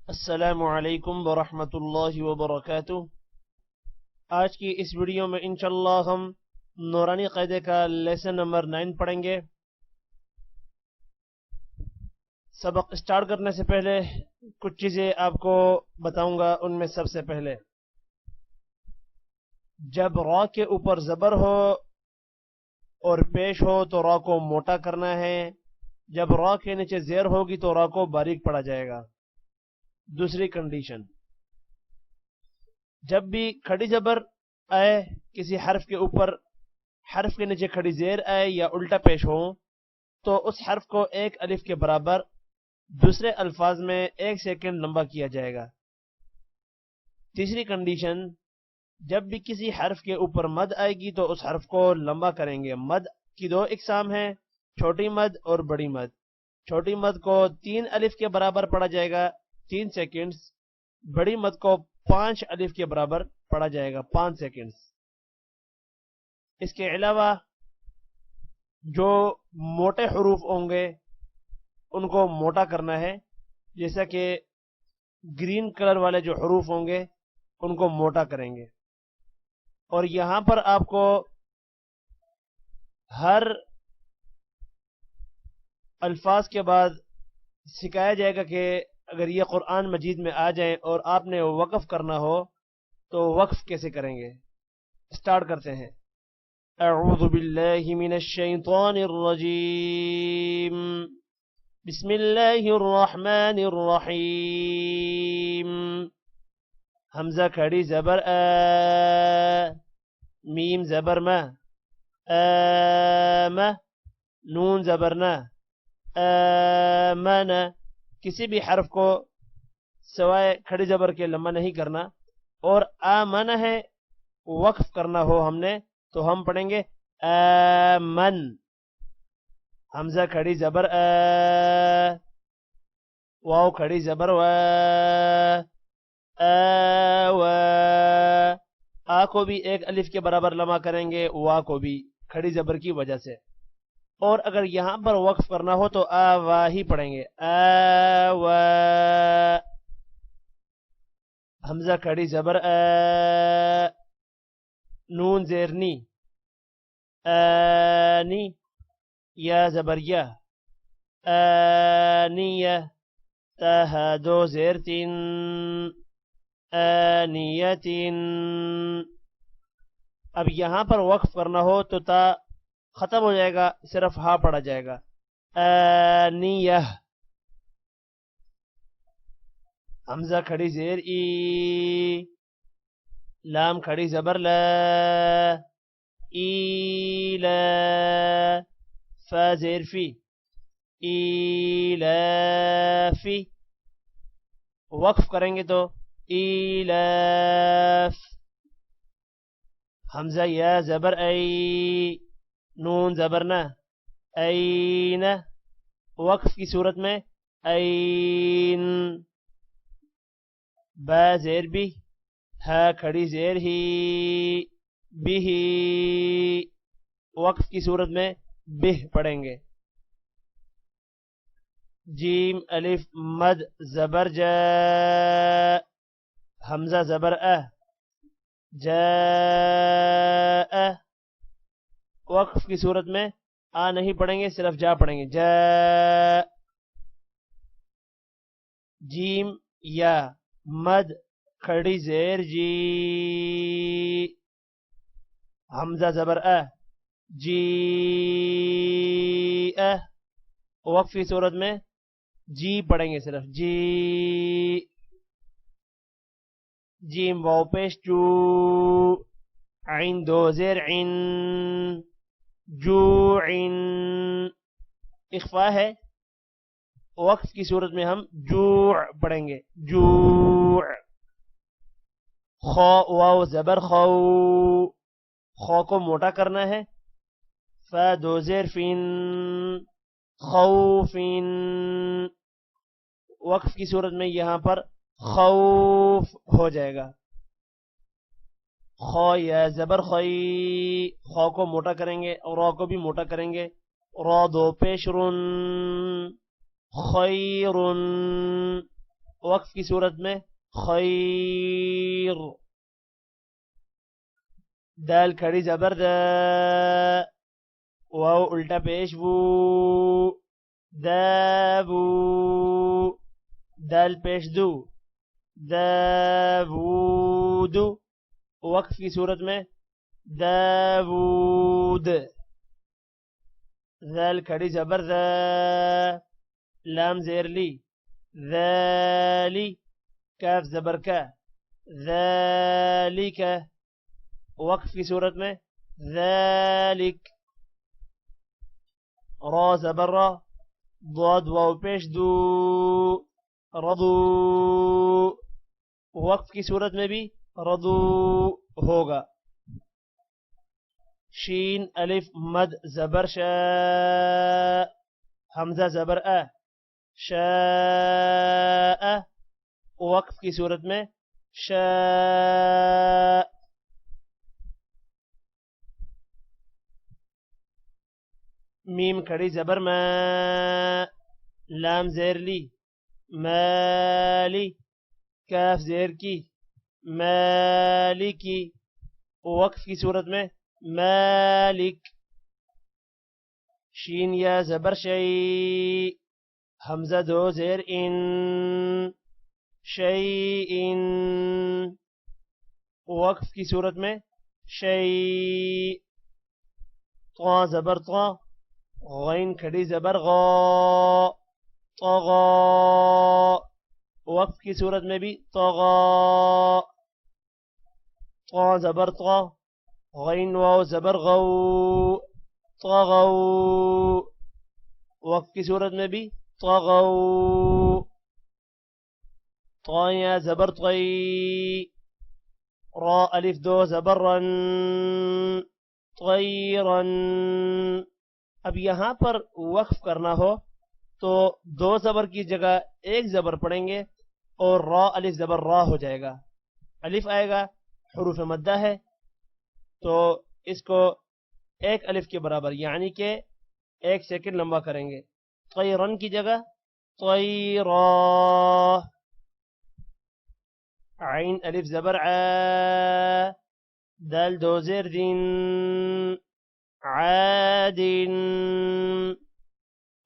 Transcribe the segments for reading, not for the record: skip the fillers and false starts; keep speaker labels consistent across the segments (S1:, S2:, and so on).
S1: السلام علیکم ورحمۃ اللہ وبرکاتہ۔ آج کی اس ویڈیو میں انشاءاللہ ہم نورانی قاعدے کا لیسن نمبر 9 پڑھیں گے۔ سبق سٹارٹ کرنے سے پہلے کچھ چیزیں آپ کو بتاؤں گا۔ ان میں سب سے پہلے، جب را کے اوپر زبر ہو اور پیش ہو تو را کو موٹا کرنا ہے، جب را کے نیچے زیر ہوگی تو را کو باریک پڑھا جائے گا۔ دوسری کنڈیشن، جب بھی کھڑی زبر آئے کسی حرف کے اوپر، حرف کے نیچے کھڑی زیر آئے یا الٹا پیش ہو، تو اس حرف کو ایک الف کے برابر دوسرے الفاظ میں 1 سیکنڈ لمبا کیا جائے گا۔ تیسری کنڈیشن، جب بھی کسی حرف کے اوپر مد آئے گی تو اس حرف کو لمبا کریں گے۔ مد کی 2 اقسام ہیں، چھوٹی مد اور بڑی مد۔ چھوٹی مد کو 3 الف کے برابر پڑھا جائے گا 3 سیکنڈز، بڑی مد کو 5 الف کے برابر پڑھا جائے گا 5 سیکنڈز۔ اس کے علاوہ جو موٹے حروف ہوں گے ان کو موٹا کرنا ہے، جیسا کہ گرین کلر والے جو حروف ہوں گے ان کو موٹا کریں گے۔ اور یہاں پر آپ کو ہر الفاظ کے بعد سکھایا جائے گا کہ اگر یہ قرآن مجید میں آ جائیں اور آپ نے وقف کرنا ہو تو وقف کیسے کریں گے۔ سٹارٹ کرتے ہیں۔ اعوذ باللہ من الشیطان الرجیم، بسم اللہ الرحمن الرحیم۔ حمزہ کھڑی زبر آ، میم زبر ما، آم، نون زبر نا، آمن۔ کسی بھی حرف کو سوائے کھڑی زبر کے لمبا نہیں کرنا۔ اور آمن ہے، وقف کرنا ہو ہم نے تو ہم پڑھیں گے آمن۔ حمزہ کھڑی زبر آ، واو کھڑی زبر وا، آوا۔ آ کو بھی 1 الف کے برابر لمبا کریں گے، وا کو بھی کھڑی زبر کی وجہ سے۔ اور اگر یہاں پر وقف کرنا ہو تو آوا ہی پڑھیں گے، آوا۔ حمزہ کھڑی زبر آ، نون زیرنی، آنی، یا زبر یا، آنیہ، تاہا 2 زیر 3، آنیتن۔ اب یہاں پر وقف کرنا ہو تو تا ختم ہو جائے گا، صرف ہا پڑھا جائے گا، آنیہ۔ حمزہ کھڑی زیر ای، لام کھڑی زبر لا، ایلا، فا زیر فی، ایلافی۔ وقف کریں گے تو ایلاف۔ حمزہ یا زبر ای، نون زبرنا، این۔ وقف کی صورت میں این۔ با زیر بی، ہا کھڑی زیر ہی، بھی۔ وقف کی صورت میں بہ پڑھیں گے۔ جیم الف مد زبر جا، حمزہ زبر اہ، جاء۔ وقف کی صورت میں آ نہیں پڑھیں گے، صرف جا پڑھیں گے، جا۔ جیم یا مد کھڑی زیر جی، حمزہ زبر اہ، جی اہ۔ وقف کی صورت میں جی پڑھیں گے، صرف جی۔ جیم واو پیش جو، عین 2 زیر عین، جو عین۔ اخفا ہے، وقف کی صورت میں ہم جوع پڑھیں گے، جوع۔ خو واو زبر خو، خو کو موٹا کرنا ہے، فا 2 زیر فین، خوفین۔ وقف کی صورت میں یہاں پر خوف ہو جائے گا۔ خو یا زبر خوی، خو کو موٹا کریں گے اور را کو بھی موٹا کریں گے، را 2 پیش رن، خیر۔ وقف کی صورت میں خیر. دال کھڑی زبر د، واو الٹا پیش وو، دابو. دال پیش دو، داوود. وقف کی صورت میں داوود. ذال کھڑی زبر ذا، لام زیر لی، ذالی. کاف زبر کا، ذالک. وقف کی صورت میں ذالک. را زبر را، ضاد واو پیش دو، رضو. وقف کی صورت میں بھی رضو ہوگا. شین الف مد زبر شا، حمزہ زبر ا، شاء. وقف کی صورت میں شاء. میم کھڑی زبر ما، لام زیر لی، مالی. کاف زیر کی، مالکی. وقف کی صورت میں مالک. شین یا زبر شی، حمزہ دو زیر ان، شیئن. وقف کی صورت میں شیء. طا زبر طا، غین کھڑی زبر غا، طغا. وقف کی صورت میں بھی طغا. طا زبر طا، غین واو زبر غو، طغو. وقف کی صورت میں بھی طغو. طا یا زبر طی، را الف دو زبر رن، طیرن. اب یہاں پر وقف کرنا ہو تو دو زبر کی جگہ ایک زبر پڑھیں گے اور را الف زبر را ہو جائے گا. الف آئے گا، حروف مدہ ہے تو اس کو ایک الف کے برابر یعنی کہ 1 سیکنڈ لمبا کریں گے. طیرن کی جگہ طیرا. عین الف زبر ع، دال دو زیر دین، عادن.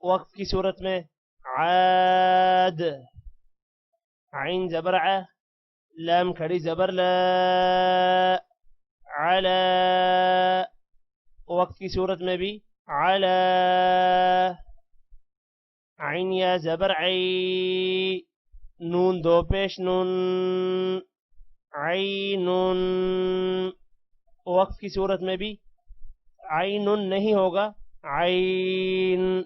S1: وقف کی صورت میں عاد. عین زبر ع، لام کھڑی زبر لا، علا. وقف کی صورت میں بھی علا. عین یا زبر عی، نون دو پیش نون، عینن. وقف کی صورت میں بھی عینن نہیں ہوگا، عین.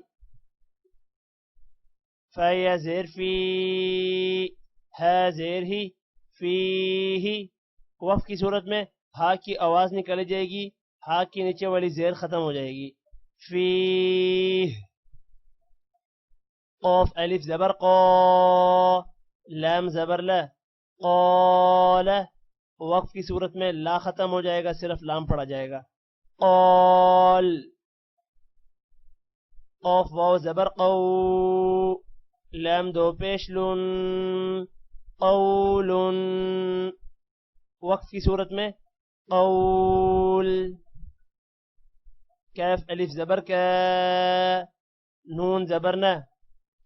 S1: فا یا زیر فی، ہا زیر ہی، فی ہی. وقف کی صورت میں ہا کی آواز نکل جائے گی، ہا کی نیچے والی زیر ختم ہو جائے گی. فی. قاف الف زبر قا، لام زبر لا، قال. وقف کی صورت میں لا ختم ہو جائے گا، صرف لام پڑا جائے گا. قال. قاف واو زبر قو، لام دو پیش لن، قول. وقف کی صورت میں قول. کاف الف زبر کا، نون زبر نہ،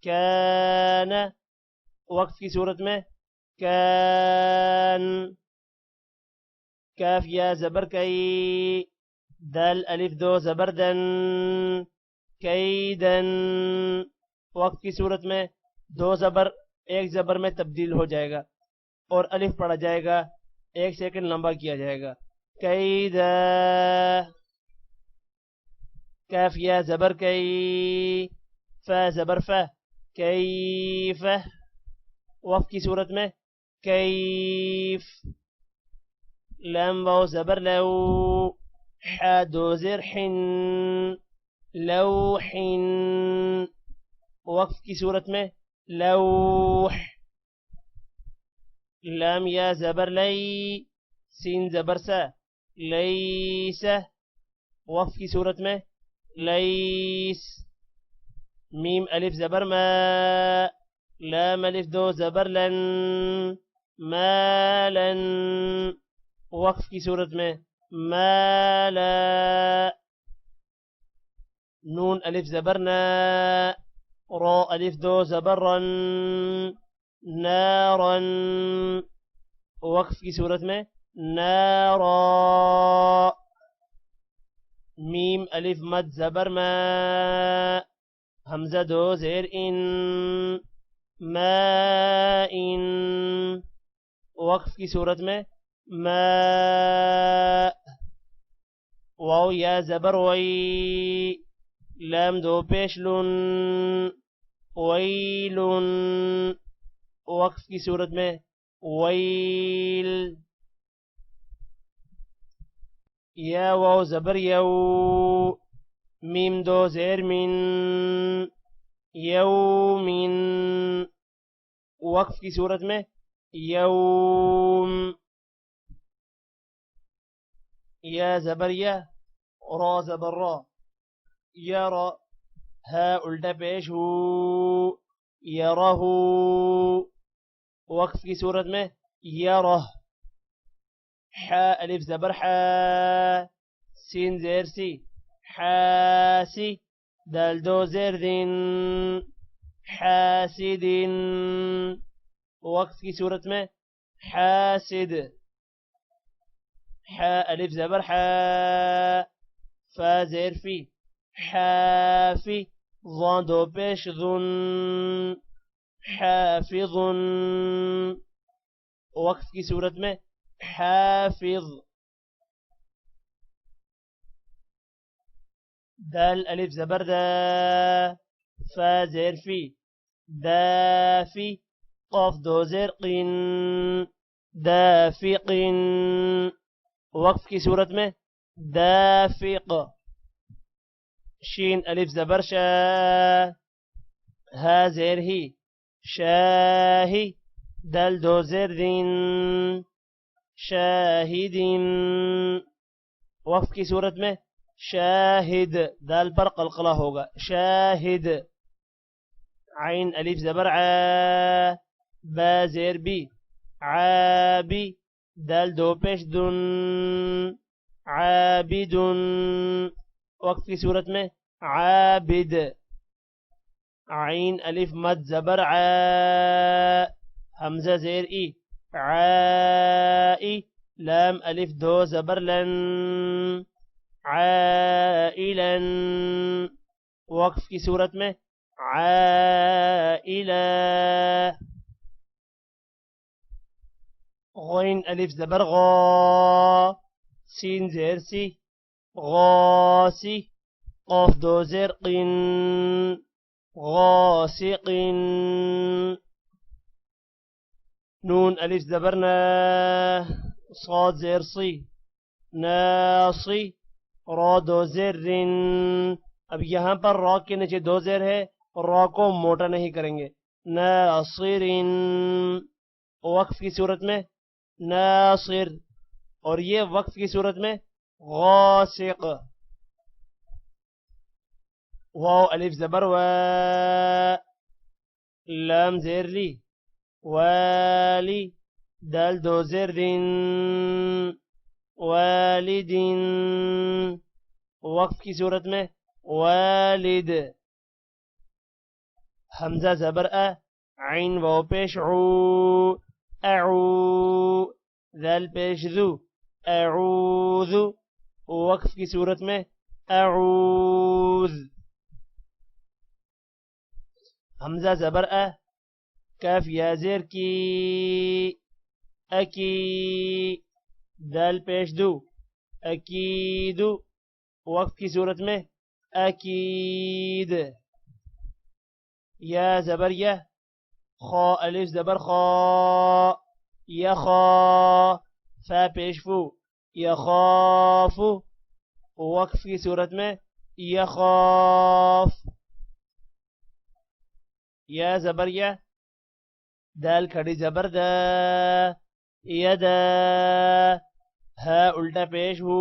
S1: کان. وقف کی صورت میں کان. کاف یا زبر کئی، دال الف دو زبر دن، کیدن. وقف کی صورت میں دو زبر ایک زبر میں تبدیل ہو جائے گا اور الف پڑھا جائے گا، 1 سیکنڈ لمبا کیا جائے گا. کیدا. کاف یا زبر کئی، فا زبر فا، کیف. وقف کی صورت میں کیف. لام واو زبر لو، حا دو زیر حن، لوح. وقف کی صورت میں لوح. لام یا زبر لئی، سین زبر سا، لیس. وقف کی صورت میں لیس. میم الف زبر ما، لام الف دو زبر لن مالا وقف کی صورت میں مالا نون الف زبر نا را الف دو زبر رن نارا وقف کی صورت میں نارا میم الف مد زبر ما حمزہ دو زیر ان ما ان وقف کی صورت میں ما واو یا زبر وی لام دو پیش لن ویل وقف کی صورت میں ویل یا واو زبر یو میم دو زیر من یومن وقف کی صورت میں یوم یا زبر یا را زبر را یا را ہا الٹا پیش ہو یرہ وقف کی صورت میں یرہ حا الف زبر حا سین زیر سی حاسی دال دو زیر دین حاسدین وقف کی صورت میں حاسد حا الف زبر حا فا زیر فی حافی ضان دو پیش ذن حافظ وقف کی صورت میں حافظ دال الف زبر دا فا زیر فی دافی قاف دو زیر قین دافق وقف کی صورت میں دافق شین الف زبر شا ہا زیر ہی شاہی دال دو زیر دین شاہدین وقف کی صورت میں شاہد دال پر قلقلہ ہوگا شاہد عین الف زبر عا با زیر بی عابی دال دو پیش دن عابدن وقت کی صورت میں عابد عین الف مد زبر عا حمزہ زیر ای عائی لام الف دو زبر لن عائلا وقف کی صورت میں عائلا غین الف زبر غا سین زیر سی غاسی قاف دو زیر قین غاسق نون الف زبر نا صاد زیر صی ناصی را دو زیر رن اب یہاں پر را کے نیچے دو زیر ہے را کو موٹا نہیں کریں گے ناصر وقف کی صورت میں ناصر اور یہ وقف کی صورت میں غاسق واو الف زبر و لام زیر لی والی دال دو زیر دین والدین وقف کی صورت میں والد حمزہ زبر عین واو پیش عو اعو ذال پیش ذو اعوذ وقف کی صورت میں اعوذ حمزہ زبر کاف یا زیر کی اکی دال پیش دو اکید وقف کی صورت میں اکید یا زبر یا خا الف زبر خا یخا فا پیش فو یخاف وقف کی صورت میں یخاف یا زبر یا دال کھڑی زبر دا یدا ہا الٹا پیش ہو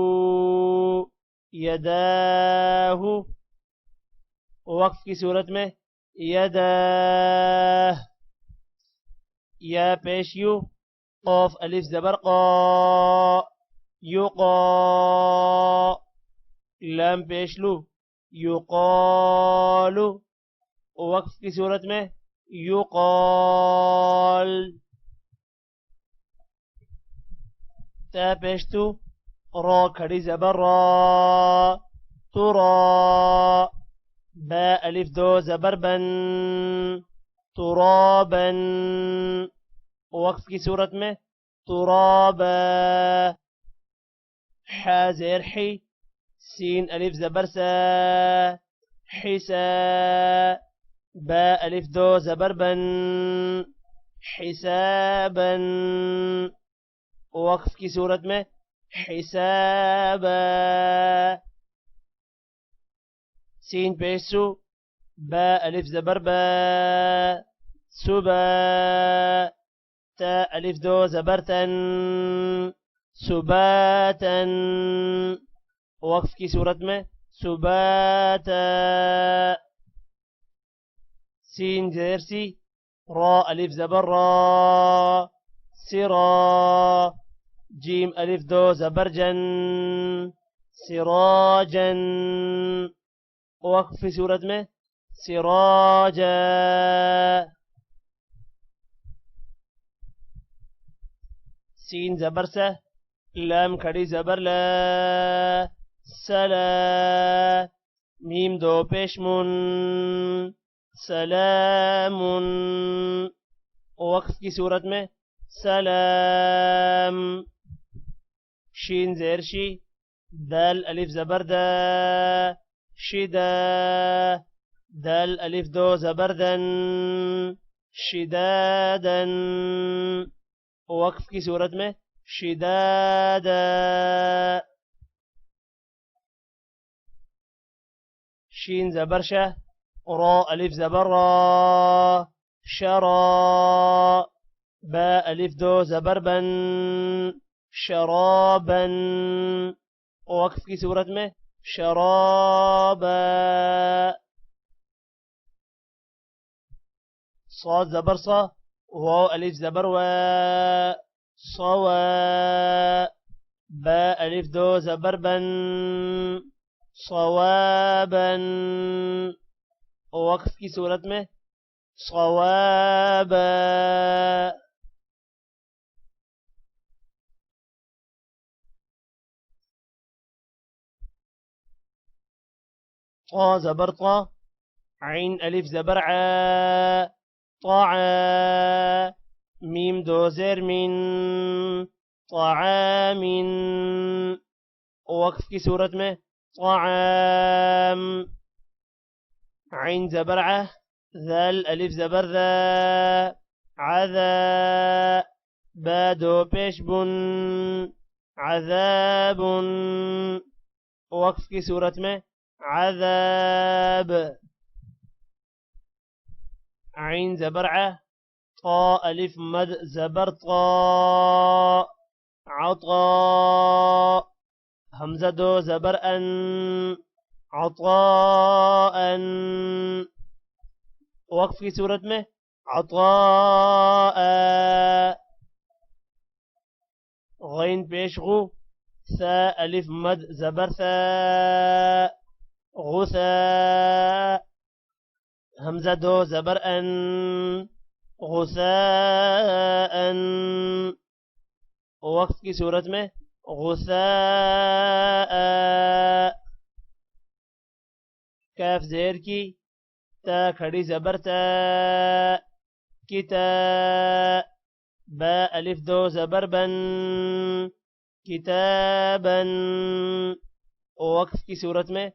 S1: یداہ وقف کی صورت میں یداہ یا پیش یو قاف الف زبر قا یقا لام پیش لو یقالو وقف کی صورت میں یقال تا پیش تو را کھڑی زبر را ترا با الف دو زبر بن ترابا وقف کی صورت میں ترابا حا زیر حی سین الف زبر سا حسا با الف دو زبر بن حسابا وقف کی صورت میں حسابا سین پیشو با الف زبر با سبا تا الف دو زبر تن سباتا وقف کی صورت میں سباتا سین زیر سی را الف زبر را سرا جیم الف دو زبر جن سراجا وقف کی صورت میں سراجا سین زبر سا لام کھڑی زبر لا سلا میم دو پیش من سلام وقف کی صورت میں سلام شین زیر شی دال الف زبر دا شدا دال الف دو زبر دن شدادا وقف کی صورت میں شدادا شین زبر شا را الف زبر را شرا با الف دو زبر بن شرابا وقف کی صورت میں شرابا صاد زبر صا واو الف زبر و صوا با الف دو زبر بن صوابا وقف کی صورت میں صوابا طا زبر طا عین الف زبر ع طعا میم دو زیر من طعام وقف کی صورت میں طعام عین زبر ع ذال الف زبر ذا عذا با دو پیش بن عذاب وقف کی صورت میں عذاب عین زبر ع طا الف مد زبر طا عطا حمزہ دو زبر ان عطاء وقف کی صورت میں عطاء غین پیش غو ثا الف مد زبر ثا غثا حمزہ دو زبر ان غثاء وقف کی صورت میں غثاء کاف زیر کی تا کھڑی زبر تا کتا با الف دو زبر بن کتابا وقف کی صورت میں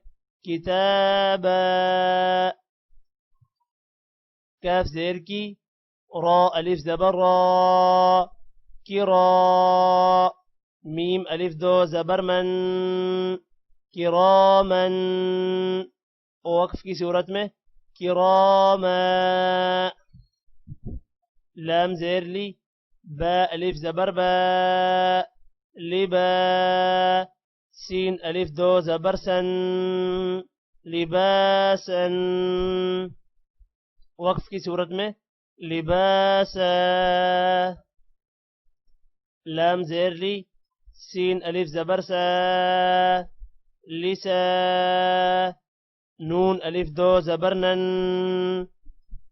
S1: کتابا کاف زیر کی را الف زبر را کرا میم الف دو زبر من کراما وقف کی صورت میں کراما لام زیر لی با الف زبر با لبا سین الف دو زبر سن لباسا وقف کی صورت میں لباسا لام زير لي سين ألف زبر سا لسا نون ألف دو زبرنن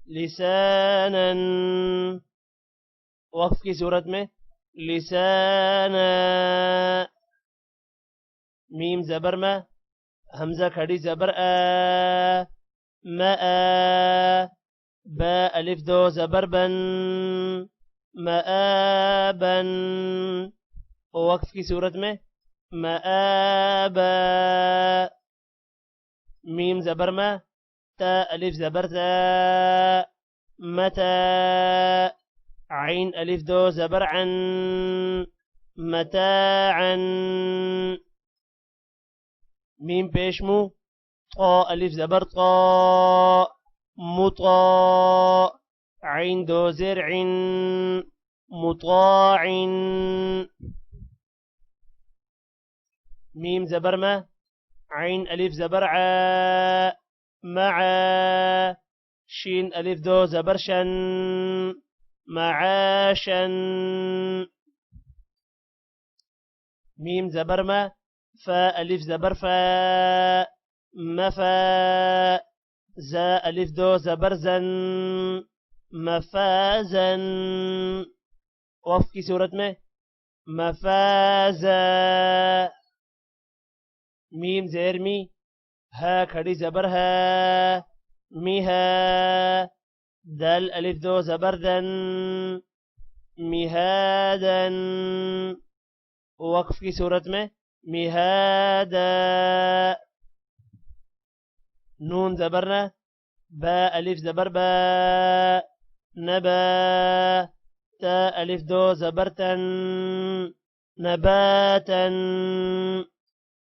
S1: لسانا وقف کی صورت میں لسانا میم زبر ما حمزہ کھڑی زبر ما با الف دو زبر بن مآبا وقف کی صورت میں مآبا میم زبر ما تا الف زبر تا متى عين ألف دو زبر عن متاعا ميم بيشمو طا ألف زبر طا مطاع عين دو زرع مطاع ميم زبر ما عين ألف زبر ع مع شين ألف دو زبر شن معاشا ميم زبر ما فا ألف زبر فا مفا زا ألف دو زبر زن مفازا وقف کی صورت میں مفازا میم زیر می ها کھڑی زبر ها میها دال ألف دو زبردن مهادا وقف کی صورت میں مهادا نون زبرنا با ألف زبر با نبا تا ألف دو زبرتن نباتا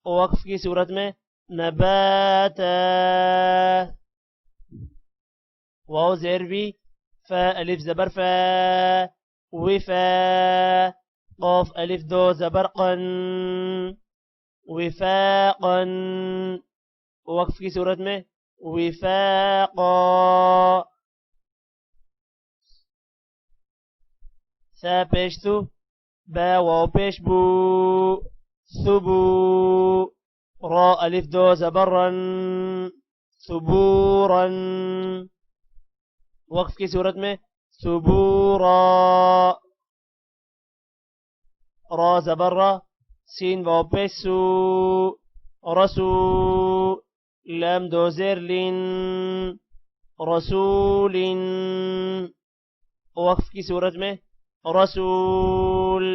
S1: وقف کی صورت میں نباتا واو زير بي فا ألف زبر فا وفا قاف ألف دو زبرقا وفاقا وقف کی صورت میں وفاقا ثا پیش تو با واو پیش بو ثبو را ألف دو زبرا ثبورا وقف کی صورت میں ثبورا را زبر را سین واو پیش سو رسو لام دو زیر لین رسول وقف کی صورت میں رسول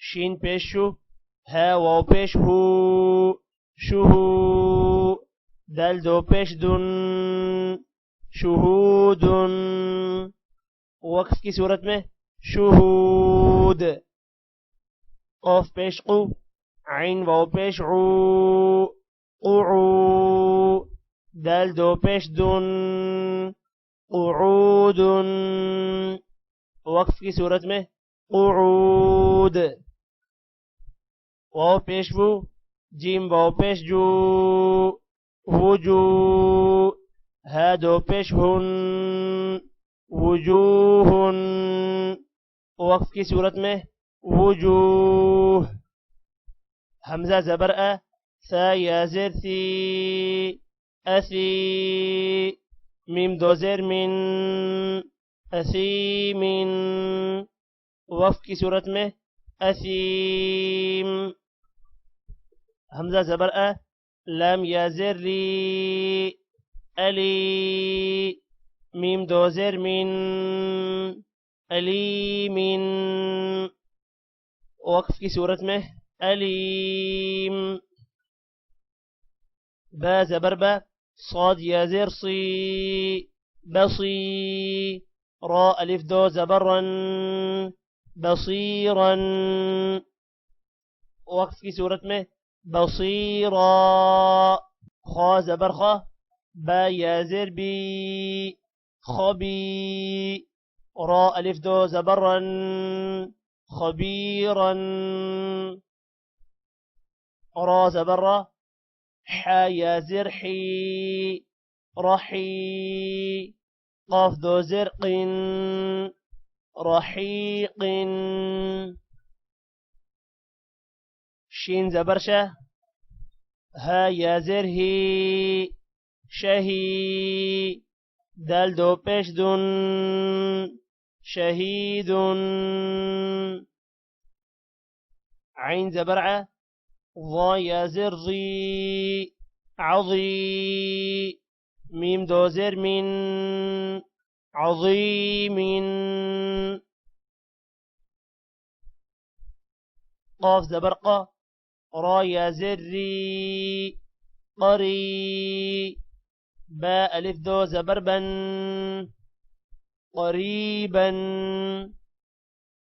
S1: شین پیش شو ها واو پیش ہو شهو دال دو پیش دن شهود وقف کی صورت میں شهود قاف پیش قو عین واو پیش عو قعو دال دو پیش دن قعود وقف کی صورت میں قعود واو پیش بو جیم واو پیش جو وجو ها دو پیش ہن وجوہ وقف کی صورت میں وجوہ حمزہ زبر ثا یا زیر ثی اثی میم دو زیر من اثیم وقف کی صورت میں اثیم حمزہ زبر لام یا زیر لی ألي ميم دو زر من أليم وقف کی صورت میں أليم با زبر با صاد يا زر صي بصي را ألف دو زبرا بصيرا وقف کی صورت میں بصيرا خا زبر خا با يا زر بي خبي را ألف دو زبرا خبيرا را زبر حا يا زر حي رحي قاف دو زرق رحيق شين زبرشة ها يا زرهي شهي دال دو پیش دن شهيد عين زبرعة ضا يا زرضي عظي ميم دو زر من عظيم قاف زبرقة را يا زري قري باء ألف دو زبربا قريبا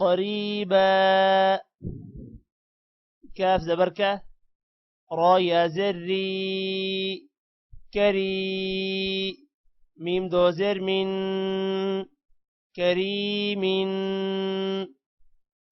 S1: قريبا كاف زبركة را يا زري كري ميم دو زر من كريم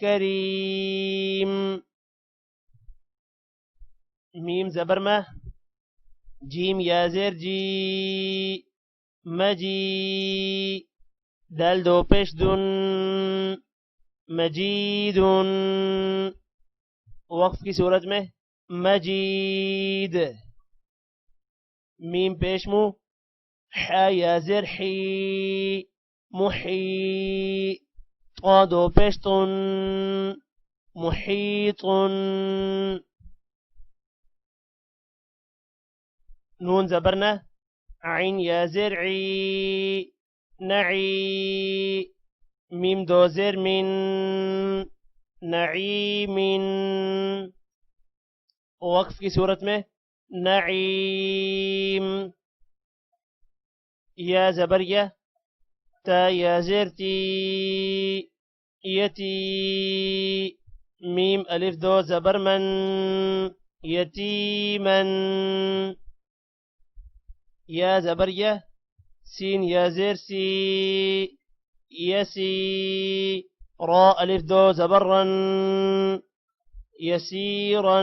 S1: كريم ميم زبر ما جيم يا زر جي مجي دال دو پیش دن مجيد وقف کی صورت میں مجید میم پیش مو حا یا زر حی محی طا دو پیش طن محیط نون زبرنا عين يا زرعي نعي ميم دو زر من نعيم وقف کی صورت میں نعيم يا زبرية تا يا زرتي يتي ميم ألف دو زبر من يتيما يا زبرية سين يا زر سي يسي را ألف دو زبرا يسيرا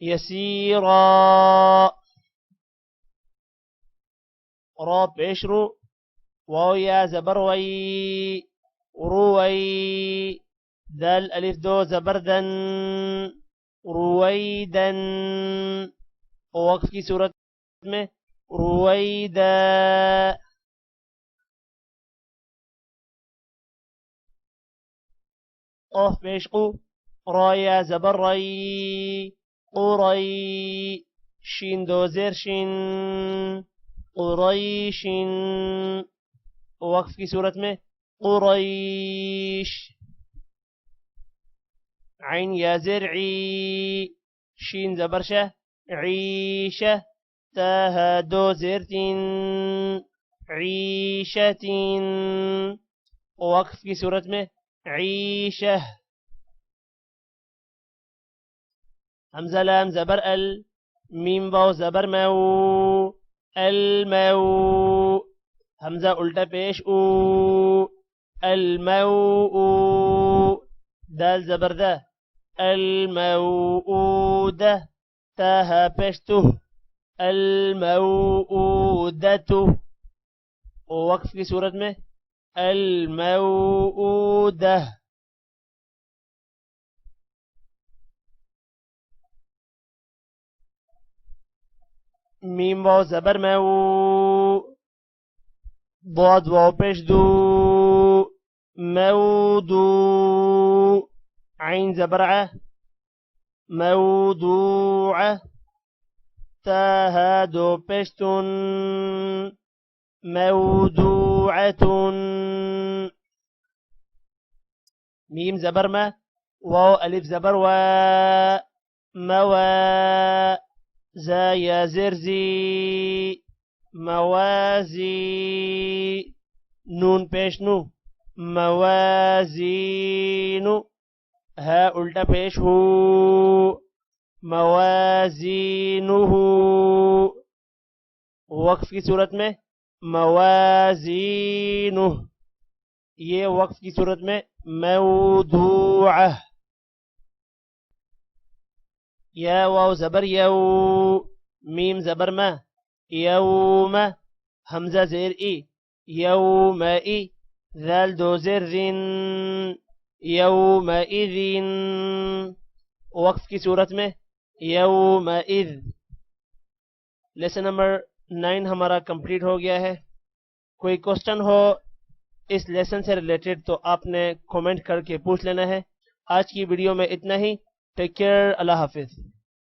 S1: يسيرا را بيشرو واو يا زبر وي روي دال ألف دو زبردا رويدا وقف کی صورت میں رويدا قاف پیش قو را یا زبر ري قري شين دو زر شين قريش وقف کی صورت میں قريش عين يا زرعي شين زبرشة عيشة تاها دو زرتين عيشة وقف کی صورت میں عيشة همزة لام زبر ال ميم باو زبر مو المو همزة الٹا پیش او المو دال زبر ده الموءودة تاها بشته الموءودة وقف کی صورت میں الموءودة ميم واو زبر مو ضاد واو پیش دو مودو عين زبرعة موضوعة تاها دو بشتن موضوعة ميم زبر ما واو ألف زبر و موا زا يا زرزي موازي نون پیشنو موازين ها الٹا پیش ہو موازینہ وقف کی صورت میں موازینہ یہ وقف کی صورت میں موضوعہ یا واو زبر یو، میم زبر ما، یوم حمزہ زیر ای، یوم ای، ذال دو زیر ذن، یومئذ، وقف کی صورت میں یومئذ۔ لیسن نمبر 9 ہمارا کمپلیٹ ہو گیا ہے۔ کوئی کوسچن ہو اس لیسن سے ریلیٹڈ تو آپ نے کومنٹ کر کے پوچھ لینا ہے۔ آج کی ویڈیو میں اتنا ہی۔ ٹیک کیئر، اللہ حافظ۔